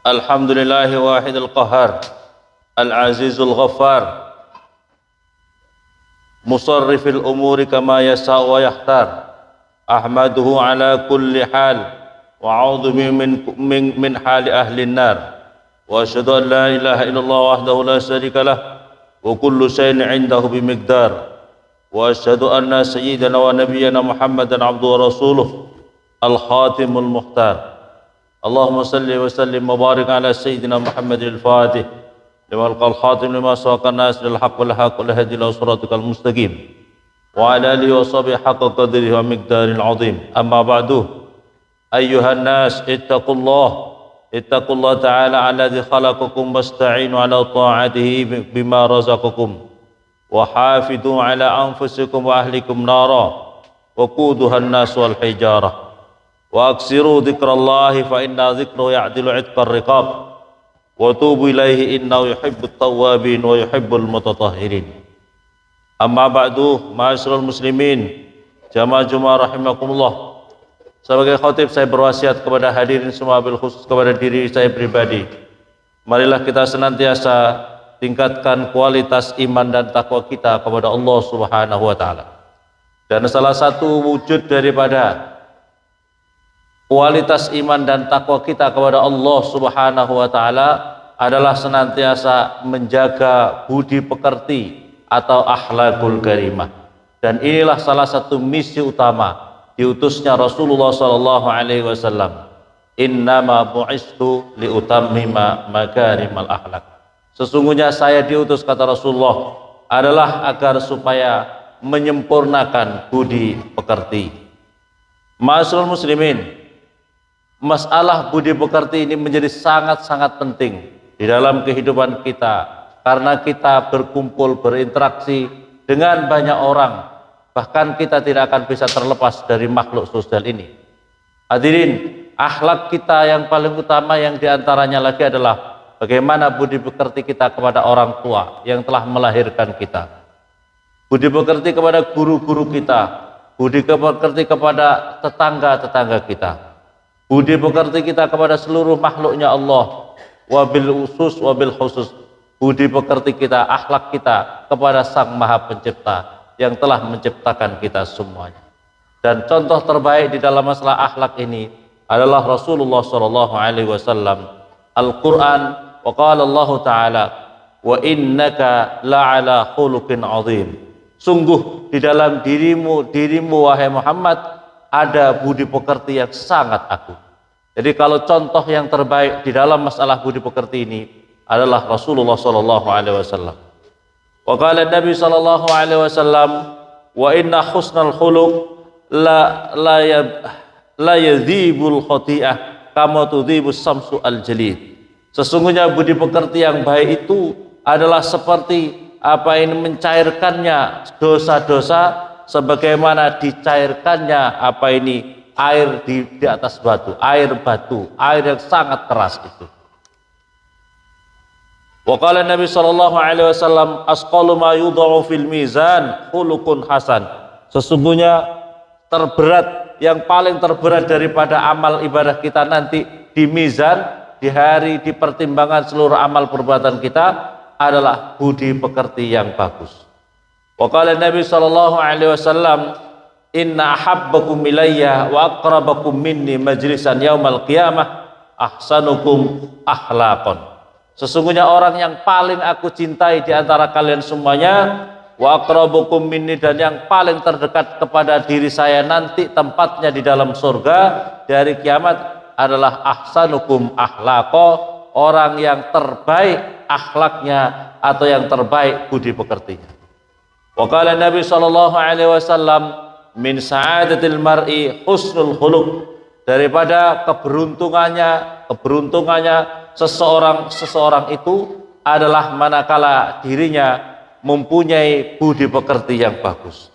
Alhamdulillahi wahidil qahar, al-azizul ghaffar, musarrifil umuri kama yasa'u wa yahtar. Ahmaduhu ala kulli hal wa a'udhu min hali ahli nar. Wa asyhadu an la ilaha illallah wahdahu la syarika lah wa kullu shay'in 'indahu bimiqdar. Wa asyhadu anna sayyidana wa nabiyyana Muhammadan abduhu wa rasuluh al-khatimul mukhtar. Allahumma salli wa sallim wa barik ala sayyidina Muhammadil Fatih lima alqal khatim lima sawaqan nas lil haqq wal haqq wal hadi ila siratikal mustaqim wa ala alihi wa sahbihi haqqa qadrihi wa miqdaril azim. Amma ba'du, ayyuhan nas ittaqullah ta'ala alladhi khalaqakum wasta'inu ala ta'atihi bima razaqakum wa hafidhu ala anfusikum wa ahlikum nara wa quduha an-nas wal hijarah wa aksiru dzikrallahi fa inna dzikru ya'dilu 'itqar riqab wa tubu ilaihi innahu yuhibbut tawwabin wa yuhibbul mutatahhirin. Amma ba'du, ma'asyiral muslimin jamaah Jumat rahimakumullah. Sebagai khatib saya berwasiat kepada hadirin semua, bil khusus kepada diri saya pribadi, marilah kita senantiasa tingkatkan kualitas iman dan takwa kita kepada Allah Subhanahu wa taala. Dan salah satu wujud daripada kualitas iman dan takwa kita kepada Allah Subhanahu wa taala adalah senantiasa menjaga budi pekerti atau akhlakul karimah. Dan inilah salah satu misi utama diutusnya Rasulullah sallallahu alaihi wasallam. Innama bu'istu liutammima makarimal akhlak. Sesungguhnya saya diutus, kata Rasulullah, adalah agar supaya menyempurnakan budi pekerti. Ma'asyiral muslimin, masalah budi pekerti ini menjadi sangat-sangat penting di dalam kehidupan kita, karena kita berkumpul, berinteraksi dengan banyak orang, bahkan kita tidak akan bisa terlepas dari makhluk sosial ini. Hadirin, akhlak kita yang paling utama yang diantaranya lagi adalah bagaimana budi pekerti kita kepada orang tua yang telah melahirkan kita, budi pekerti kepada guru-guru kita, budi pekerti kepada tetangga-tetangga kita, budi pekerti kita kepada seluruh makhluknya Allah, wabil usus wabil khusus, budi pekerti kita, akhlak kita kepada Sang Maha Pencipta yang telah menciptakan kita semuanya. Dan contoh terbaik di dalam masalah akhlak ini adalah Rasulullah sallallahu alaihi wasallam. Al-Qur'an, wa qala Allah taala, wa innaka la'ala khuluqin azim. Sungguh di dalam dirimu wahai Muhammad ada budi pekerti yang sangat agung. Jadi kalau contoh yang terbaik di dalam masalah budi pekerti ini adalah Rasulullah sallallahu alaihi wasallam. Wa qala Nabi sallallahu alaihi wasallam, wa inna husnal khuluq la yadhibul khati'ah kama tudhibus samsu al-jalid. Sesungguhnya budi pekerti yang baik itu adalah seperti apa ini mencairkannya dosa-dosa sebagaimana dicairkannya apa ini air di atas batu, air yang sangat keras itu. Wa qala Nabi sallallahu alaihi wasallam, asqalu ma yudha'u fil mizan khuluqun hasan. Sesungguhnya yang paling terberat daripada amal ibadah kita nanti di mizan, di hari di pertimbangan seluruh amal perbuatan kita adalah budi pekerti yang bagus. Wa qala Nabi sallallahu alaihi wasallam, inna ahabbakum ilayya wa aqrabakum minni majlisan yaumal qiyamah ahsanukum akhlaqan. Sesungguhnya orang yang paling aku cintai di antara kalian semuanya, wa aqrabukum minni, dan yang paling terdekat kepada diri saya nanti tempatnya di dalam surga di hari kiamat adalah ahsanukum akhlaqa, orang yang terbaik akhlaknya atau yang terbaik budi pekertinya. Wa qala Nabi sallallahu alaihi wasallam, min sa'adatil mar'i husnul khuluq, daripada keberuntungannya seseorang itu adalah manakala dirinya mempunyai budi pekerti yang bagus.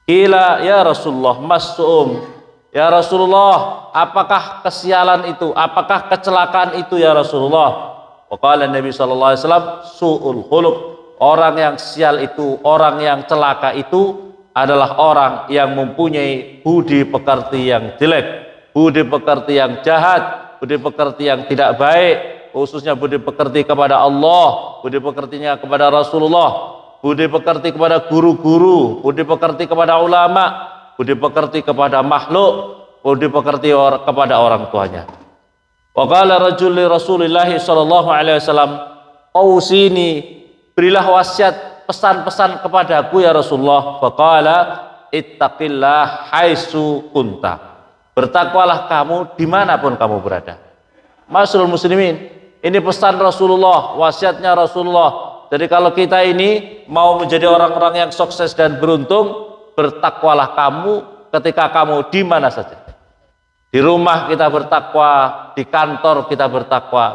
Qila ya Rasulullah mas'um, ya Rasulullah apakah kesialan itu, apakah kecelakaan itu ya Rasulullah? Wa qala Nabi sallallahu alaihi wasallam, su'ul khuluq, orang yang sial itu, orang yang celaka itu adalah orang yang mempunyai budi pekerti yang jelek, budi pekerti yang jahat, budi pekerti yang tidak baik, khususnya budi pekerti kepada Allah, budi pekertinya kepada Rasulullah, budi pekerti kepada guru-guru, budi pekerti kepada ulama, budi pekerti kepada makhluk, budi pekerti kepada orang tuanya. Wa qala rajul li Rasulillah sallallahu alaihi wasallam, "Ausini, berilah wasiat pesan-pesan kepadaku ya Rasulullah." Faqala, "Ittaqillah haitsu kunta." Bertakwalah kamu dimanapun kamu berada. Ma'asyiral muslimin, ini pesan Rasulullah, wasiatnya Rasulullah. Jadi kalau kita ini mau menjadi orang-orang yang sukses dan beruntung, bertakwalah kamu ketika kamu di mana saja. Di rumah kita bertakwa, di kantor kita bertakwa,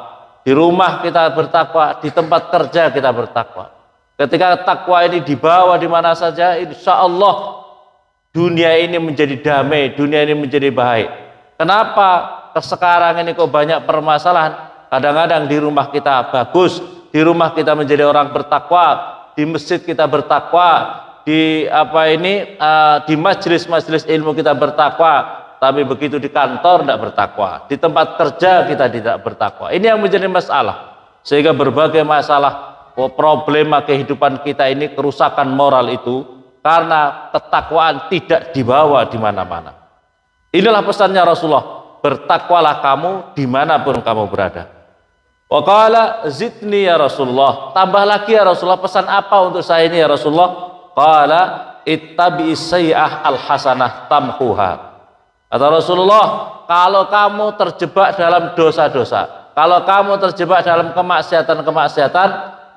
di rumah kita bertakwa, di tempat kerja kita bertakwa. Ketika takwa ini dibawa di mana saja, insya Allah dunia ini menjadi damai, dunia ini menjadi baik. Kenapa sekarang ini kok banyak permasalahan? Kadang-kadang di rumah kita bagus, di rumah kita menjadi orang bertakwa, di masjid kita bertakwa, di di majelis-majelis ilmu kita bertakwa. Tapi begitu di kantor tidak bertakwa, di tempat kerja kita tidak bertakwa. Ini yang menjadi masalah, sehingga berbagai masalah, problema kehidupan kita ini, kerusakan moral itu karena ketakwaan tidak dibawa di mana-mana. Inilah pesannya Rasulullah, bertakwalah kamu dimanapun kamu berada. Wa qala zidni ya Rasulullah, tambah lagi ya Rasulullah, pesan apa untuk saya ini ya Rasulullah? Qala ittabi'is sayyi'ah al-hasanah tamhuha. Kata Rasulullah, kalau kamu terjebak dalam dosa-dosa, kalau kamu terjebak dalam kemaksiatan-kemaksiatan,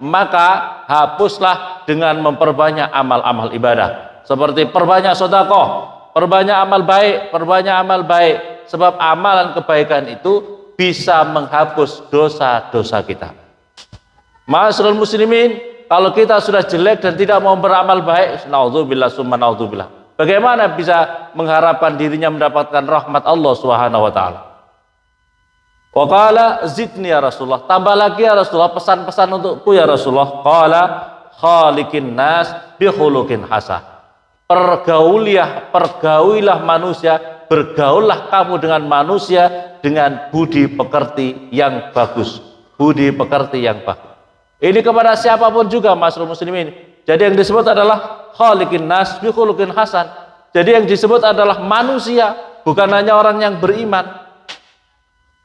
maka hapuslah dengan memperbanyak amal-amal ibadah. Seperti perbanyak sedekah, perbanyak amal baik, perbanyak amal baik. Sebab amalan kebaikan itu bisa menghapus dosa-dosa kita. Ma'asyiral muslimin, kalau kita sudah jelek dan tidak mau beramal baik, naudzubillah summa naudzubillah, bagaimana bisa mengharapkan dirinya mendapatkan rahmat Allah Subhanahu wa taala? Wa qala zidni ya Rasulullah, tambah lagi ya Rasulullah, pesan-pesan untukku ya Rasulullah. Qala khaliqin nas bi khuluqin hasan. Pergaulilah manusia, bergaullah kamu dengan manusia dengan budi pekerti yang bagus. Budi pekerti yang bagus. Ini kepada siapapun juga, Masrul muslimin. Jadi yang disebut adalah khaliqin nas bi khuluqin hasan. Jadi yang disebut adalah manusia, bukan hanya orang yang beriman.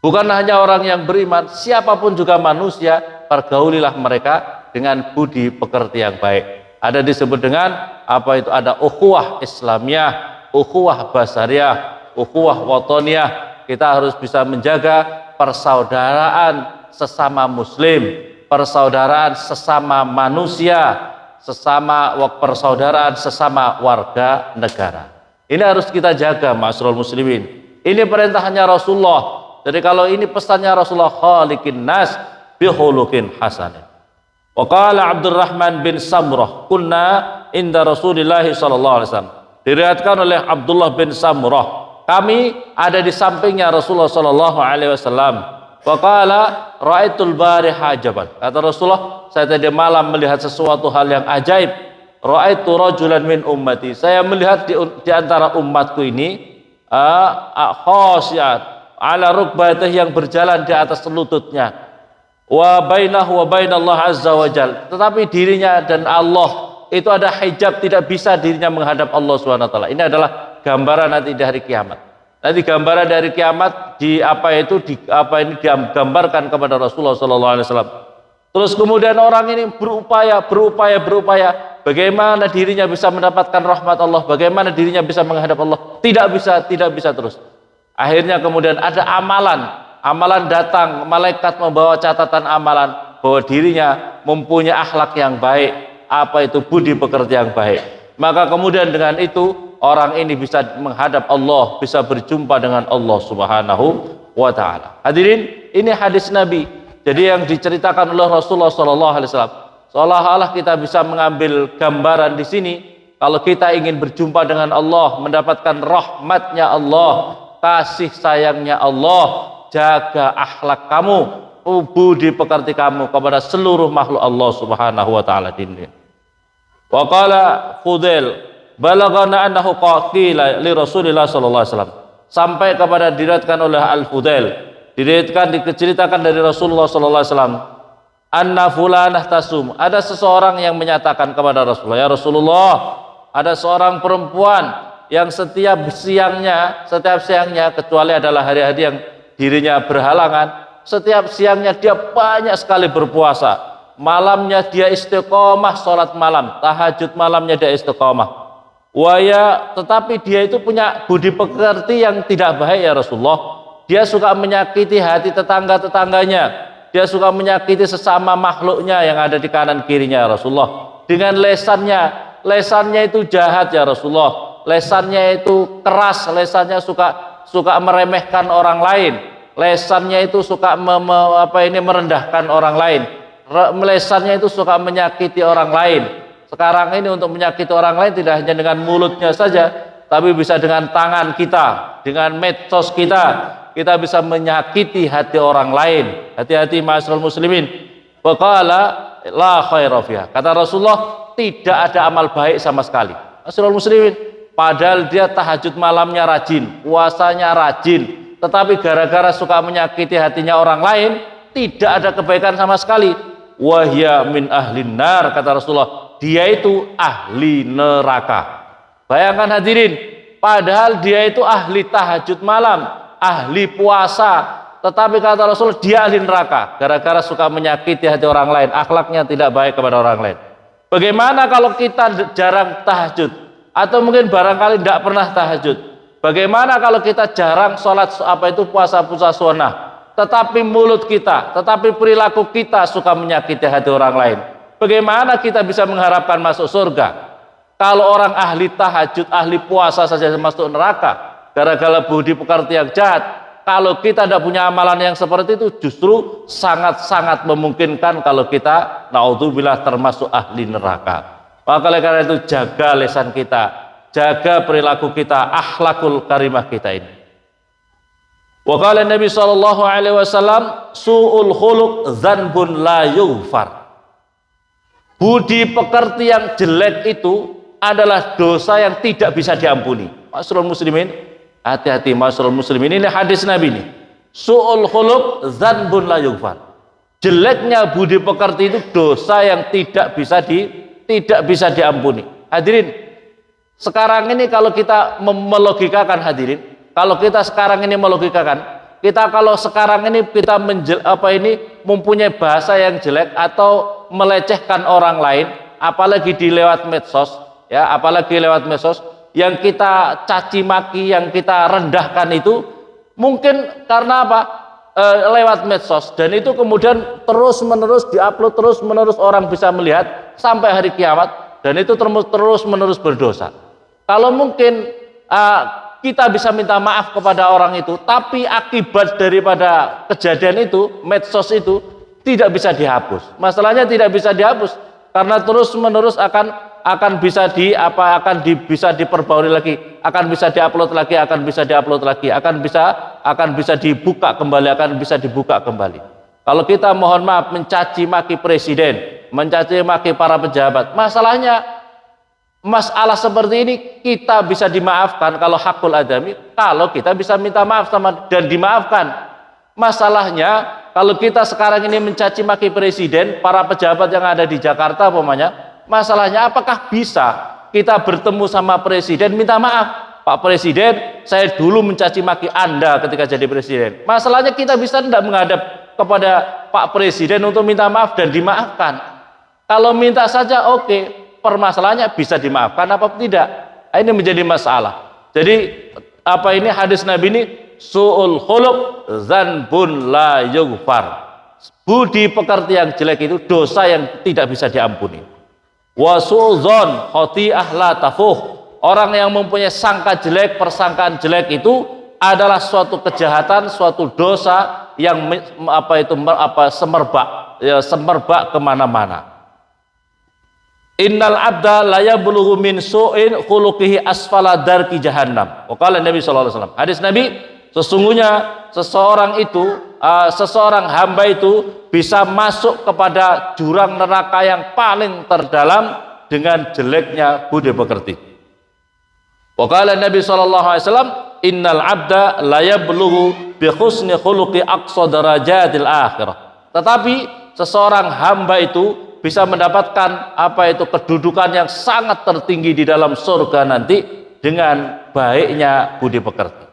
Bukan hanya orang yang beriman, siapapun juga manusia, pergaulilah mereka dengan budi pekerti yang baik. Ada disebut dengan apa itu? Ada ukhuwah Islamiyah, ukhuwah basariyah, ukhuwah wataniyah. Kita harus bisa menjaga persaudaraan sesama muslim, persaudaraan sesama manusia, persaudaraan sesama warga negara. Ini harus kita jaga, ma'asyiral muslimin. Ini perintahnya Rasulullah. Jadi kalau ini pesannya Rasulullah, khaliqin nas bi khuluqin hasan. Wa qala Abdurrahman bin Samurah, kunna inda Rasulillah sallallahu alaihi wasallam. Diriwayatkan oleh Abdullah bin Samurah, kami ada di sampingnya Rasulullah sallallahu alaihi wasallam. Wa qala ra'aitul bariha ajaban. Kata Rasulullah, saya tadi malam melihat sesuatu hal yang ajaib. Ra'aitu rajulan min ummati. Saya melihat di antara umatku ini khasyiat ala rukbatih, yang berjalan di atas lututnya. Wa bainahu wa bainallah azza wa jal. Tetapi dirinya dan Allah itu ada hijab, tidak bisa dirinya menghadap Allah Subhanahu wa taala. Ini adalah gambaran nanti di hari kiamat. Nanti gambaran dari kiamat digambarkan kepada Rasulullah sallallahu alaihi wasallam. Terus kemudian orang ini berupaya bagaimana dirinya bisa mendapatkan rahmat Allah, bagaimana dirinya bisa menghadap Allah. Tidak bisa terus. Akhirnya kemudian ada amalan datang, malaikat membawa catatan amalan bahwa dirinya mempunyai akhlak yang baik, apa itu budi pekerti yang baik. Maka kemudian dengan itu orang ini bisa menghadap Allah, bisa berjumpa dengan Allah Subhanahu wa taala. Hadirin, ini hadis Nabi. Jadi yang diceritakan oleh Rasulullah sallallahu alaihi wasallam, seolah-olah kita bisa mengambil gambaran di sini, kalau kita ingin berjumpa dengan Allah, mendapatkan rahmatnya Allah, kasih sayangnya Allah, jaga akhlak kamu, budi pekerti kamu kepada seluruh makhluk Allah Subhanahu wa taala dinnya. Wa qala Fudail, balagana annahu qila li Rasulillah sallallahu alaihi wasallam. Sampai kepada diriwayatkan oleh Al-Fudail, diceritakan dari Rasulullah sallallahu alaihi wasallam, anna fulanah tasum, ada seseorang yang menyatakan kepada Rasulullah, ya Rasulullah, ada seorang perempuan yang setiap siangnya kecuali adalah hari-hari yang dirinya berhalangan, setiap siangnya dia banyak sekali berpuasa, malamnya dia istiqomah sholat malam, tahajud malamnya dia istiqomah. Tetapi dia itu punya budi pekerti yang tidak baik ya Rasulullah. Dia suka menyakiti hati tetangga-tetangganya, dia suka menyakiti sesama makhluknya yang ada di kanan kirinya ya Rasulullah. Dengan lesannya itu jahat ya Rasulullah. Lesannya itu keras, lesannya suka meremehkan orang lain. Lesannya itu suka merendahkan orang lain. Lesannya itu suka menyakiti orang lain. Sekarang ini untuk menyakiti orang lain tidak hanya dengan mulutnya saja, tapi bisa dengan tangan kita, dengan medsos kita bisa menyakiti hati orang lain. Hati-hati ma'asyiral muslimin. Faqala la khaira fiha. Kata Rasulullah, tidak ada amal baik sama sekali. Ma'asyiral muslimin, padahal dia tahajud malamnya rajin, puasanya rajin, tetapi gara-gara suka menyakiti hatinya orang lain, tidak ada kebaikan sama sekali. Wahya min ahlin nar, kata Rasulullah, dia itu ahli neraka. Bayangkan hadirin, padahal dia itu ahli tahajud malam, ahli puasa, tetapi kata Rasul dia ahli neraka gara-gara suka menyakiti hati orang lain, akhlaknya tidak baik kepada orang lain. Bagaimana kalau kita jarang tahajud, atau mungkin barangkali tidak pernah tahajud? Bagaimana kalau kita jarang sholat puasa sunnah, tetapi mulut kita, tetapi perilaku kita suka menyakiti hati orang lain? Bagaimana kita bisa mengharapkan masuk surga kalau orang ahli tahajud, ahli puasa saja masuk neraka gara-gara budi pekerti yang jahat? Kalau kita tidak punya amalan yang seperti itu, justru sangat-sangat memungkinkan kalau kita naudzubillah termasuk ahli neraka. Maka oleh karena itu jaga lisan kita, jaga perilaku kita, akhlakul karimah kita ini. Wa qala Nabi sallallahu alaihi wasallam, su'ul khuluq dzanbun la yughfar. Budi pekerti yang jelek itu adalah dosa yang tidak bisa diampuni. Ma'asyiral muslimin, hati-hati ma'asyiral muslimin, ini hadis Nabi ini. Su'ul khuluq dzanbun la yughfar. Jeleknya budi pekerti itu dosa yang tidak bisa diampuni. Hadirin, sekarang ini kalau kita melogikakan, hadirin, kalau kita sekarang ini melogikakan, kita kalau sekarang ini kita mempunyai bahasa yang jelek atau melecehkan orang lain, apalagi di lewat medsos, ya, apalagi lewat medsos, yang kita caci maki, yang kita rendahkan itu mungkin karena apa? Lewat medsos, dan itu kemudian terus menerus diupload, terus menerus orang bisa melihat sampai hari kiamat, dan itu terus menerus berdosa. Kalau mungkin kita bisa minta maaf kepada orang itu, tapi akibat daripada kejadian itu, medsos itu tidak bisa dihapus. Masalahnya tidak bisa dihapus karena terus menerus akan bisa bisa diperbarui lagi, akan bisa diupload lagi, akan bisa dibuka kembali. Kalau kita mohon maaf mencaci maki presiden, mencaci maki para pejabat, masalah seperti ini kita bisa dimaafkan kalau hakul adami, kalau kita bisa minta maaf dan dimaafkan. Masalahnya kalau kita sekarang ini mencaci maki presiden, para pejabat yang ada di Jakarta masalahnya apakah bisa kita bertemu sama presiden minta maaf, Pak Presiden, saya dulu mencaci maki Anda ketika jadi presiden. Masalahnya kita bisa tidak menghadap kepada Pak Presiden untuk minta maaf dan dimaafkan. Kalau minta saja oke, permasalahannya bisa dimaafkan apa tidak? Ini menjadi masalah. Jadi hadis Nabi ini, su'ul khuluq dzanbun la yughfar. Budi pekerti yang jelek itu dosa yang tidak bisa diampuni. Wa su'dzon khati'ah la tafuh. Orang yang mempunyai sangka jelek, persangkaan jelek itu adalah suatu kejahatan, suatu dosa yang semerbak kemana-mana. Innal abda la yablughu min su'in khuluqihi asfala darki jahannam. Qala Nabi sallallahu alaihi wasallam. Hadis Nabi, sesungguhnya seseorang hamba itu bisa masuk kepada jurang neraka yang paling terdalam dengan jeleknya budi pekerti. Qala Nabi sallallahu alaihi wasallam, innal abda la yablughu bi husni khuluqi aqsa darajatil akhirah. Tetapi seseorang hamba itu bisa mendapatkan kedudukan yang sangat tertinggi di dalam surga nanti dengan baiknya budi pekerti.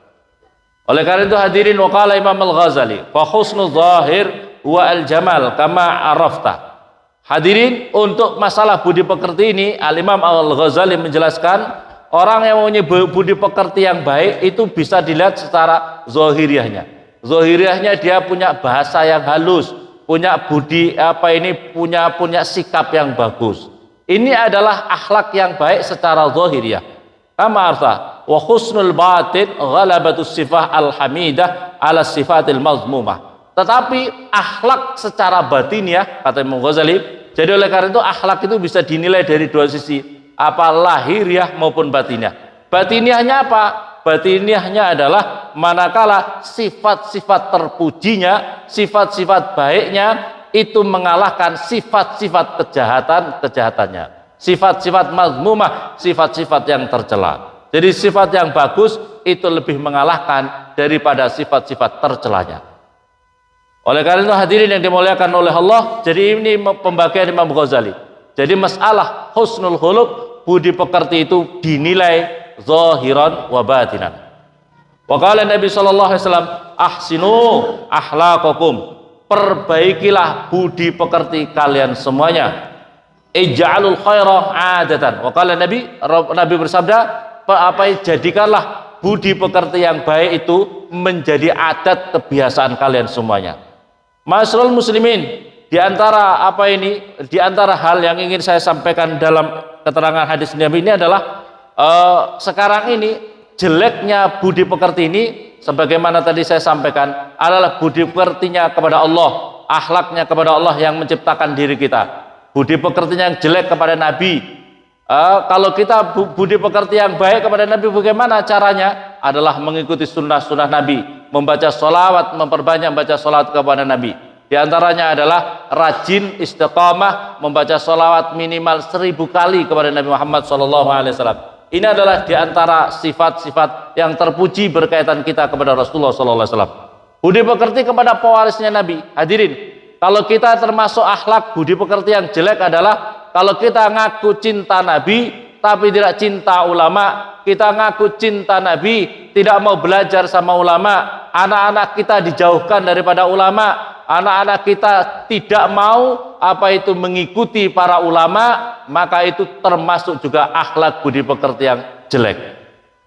Oleh karena itu hadirin, waqala Imam Al-Ghazali fa husnul zahir wa al-jamal kama arafta. Hadirin, untuk masalah budi pekerti ini Al-Imam Al-Ghazali menjelaskan orang yang mempunyai budi pekerti yang baik itu bisa dilihat secara zahiriahnya. Zahiriahnya dia punya bahasa yang halus, punya budi punya sikap yang bagus. Ini adalah akhlak yang baik secara zahiriah. Kama arta wa husnul batin ghalabatus sifah al-hamidah ala sifatil mazmumah. Tetapi akhlak secara batiniah, kata Imam Ghazali, jadi oleh karena itu akhlak itu bisa dinilai dari dua sisi, lahiriah maupun batiniah. Batiniahnya apa? Batiniahnya adalah manakala sifat-sifat terpujinya, sifat-sifat baiknya itu mengalahkan sifat-sifat kejahatannya, sifat-sifat mazmumah, sifat-sifat yang tercela. Jadi sifat yang bagus itu lebih mengalahkan daripada sifat-sifat tercelanya. Oleh karena itu hadirin yang dimuliakan oleh Allah, jadi ini pembagian Imam Ghazali. Jadi masalah husnul khuluq, budi pekerti itu dinilai zahiran wa batinan. Wa qala Nabi sallallahu alaihi wasallam, ahsinu akhlaqakum, perbaikilah budi pekerti kalian semuanya. Ij'alul khaira adatan. Wa qala Nabi bersabda, jadikanlah budi pekerti yang baik itu menjadi adat kebiasaan kalian semuanya. Masyarul muslimin, di antara hal yang ingin saya sampaikan dalam keterangan hadis Nabi ini adalah sekarang ini jeleknya budi pekerti ini, sebagaimana tadi saya sampaikan, adalah budi pekertinya kepada Allah, akhlaknya kepada Allah yang menciptakan diri kita. Budi pekertinya yang jelek kepada Nabi. Kalau kita budi pekerti yang baik kepada Nabi, bagaimana caranya? Adalah mengikuti sunnah-sunnah Nabi, membaca sholawat, memperbanyak baca sholawat kepada Nabi. Di antaranya adalah rajin istiqamah membaca sholawat minimal 1000 kali kepada Nabi Muhammad SAW. Ini adalah di antara sifat-sifat yang terpuji berkaitan kita kepada Rasulullah SAW. Budi pekerti kepada pewarisnya Nabi. Hadirin, kalau kita termasuk akhlak budi pekerti yang jelek adalah kalau kita ngaku cinta Nabi tapi tidak cinta ulama, kita ngaku cinta Nabi tidak mau belajar sama ulama, anak-anak kita dijauhkan daripada ulama, anak-anak kita tidak mau mengikuti para ulama, maka itu termasuk juga akhlak budi pekerti yang jelek.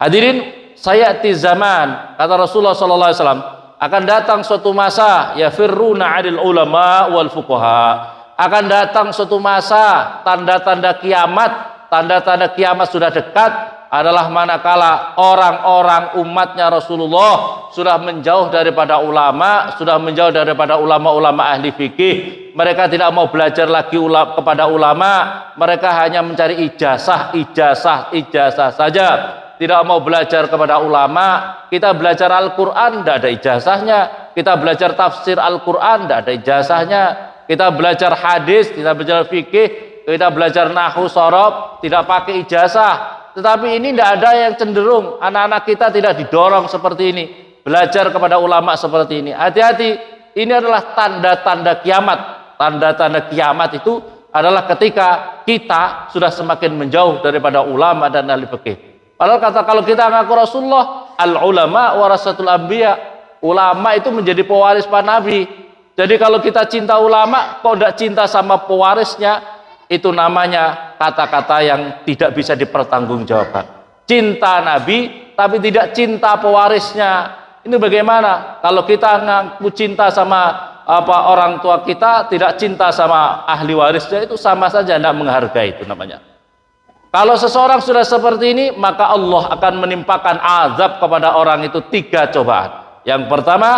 Hadirin, sayati zaman, kata Rasulullah SAW, akan datang suatu masa yafirruna 'anil ulama wal fuqaha. Akan datang suatu masa tanda-tanda kiamat sudah dekat adalah manakala orang-orang umatnya Rasulullah sudah menjauh daripada ulama, sudah menjauh daripada ulama-ulama ahli fikih. Mereka tidak mau belajar lagi kepada ulama, mereka hanya mencari ijazah saja. Tidak mau belajar kepada ulama. Kita belajar Al-Quran, tidak ada ijazahnya. Kita belajar tafsir Al-Quran, tidak ada ijazahnya. Kita belajar hadis, kita belajar fikih, kita belajar nahwu sorob, tidak pakai ijazah. Tetapi ini tidak ada yang cenderung, anak-anak kita tidak didorong seperti ini, belajar kepada ulama seperti ini. Hati-hati, ini adalah tanda-tanda kiamat. Tanda-tanda kiamat itu adalah ketika kita sudah semakin menjauh daripada ulama dan ahli fikih. Padahal kalau kita ngaku Rasulullah, al-ulama warasatul anbiya, ulama itu menjadi pewaris para nabi. Jadi kalau kita cinta ulama, kok tidak cinta sama pewarisnya, itu namanya kata-kata yang tidak bisa dipertanggungjawabkan. Cinta Nabi, tapi tidak cinta pewarisnya. Ini bagaimana? Kalau kita ngaku cinta sama orang tua kita, tidak cinta sama ahli warisnya, itu sama saja tidak menghargai, itu namanya. Kalau seseorang sudah seperti ini, maka Allah akan menimpakan azab kepada orang itu 3 cobaan. Yang pertama,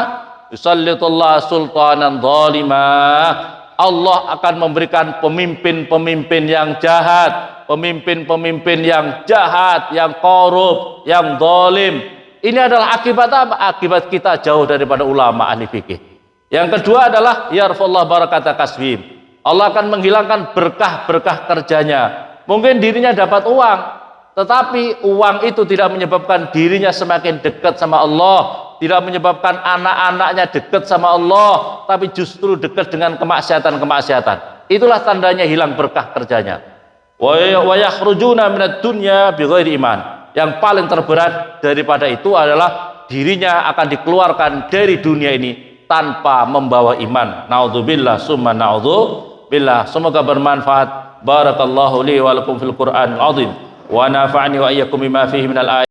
yusallitullah sultanan zalimah. Allah akan memberikan pemimpin-pemimpin yang jahat, pemimpin-pemimpin yang jahat, yang korup, yang zalim. Ini adalah akibat apa? Akibat kita jauh daripada ulama ahli fikih. Yang kedua adalah yarfullah barakata kasbihim. Allah akan menghilangkan berkah-berkah kerjanya. Mungkin dirinya dapat uang, Tetapi uang itu tidak menyebabkan dirinya semakin dekat sama Allah, tidak menyebabkan anak-anaknya dekat sama Allah, tapi justru dekat dengan kemaksiatan-kemaksiatan. Itulah tandanya hilang berkah kerjanya. Wa yakhrujuna minad dunya bighairi iman. Yang paling terberat daripada itu adalah dirinya akan dikeluarkan dari dunia ini tanpa membawa iman. Naudzubillah summa naudzubillah. Semoga bermanfaat. Barakallahu li wa lakum fil Qur'anil azim wa nafa'ani wa iyyakum bima fihi minal ayat.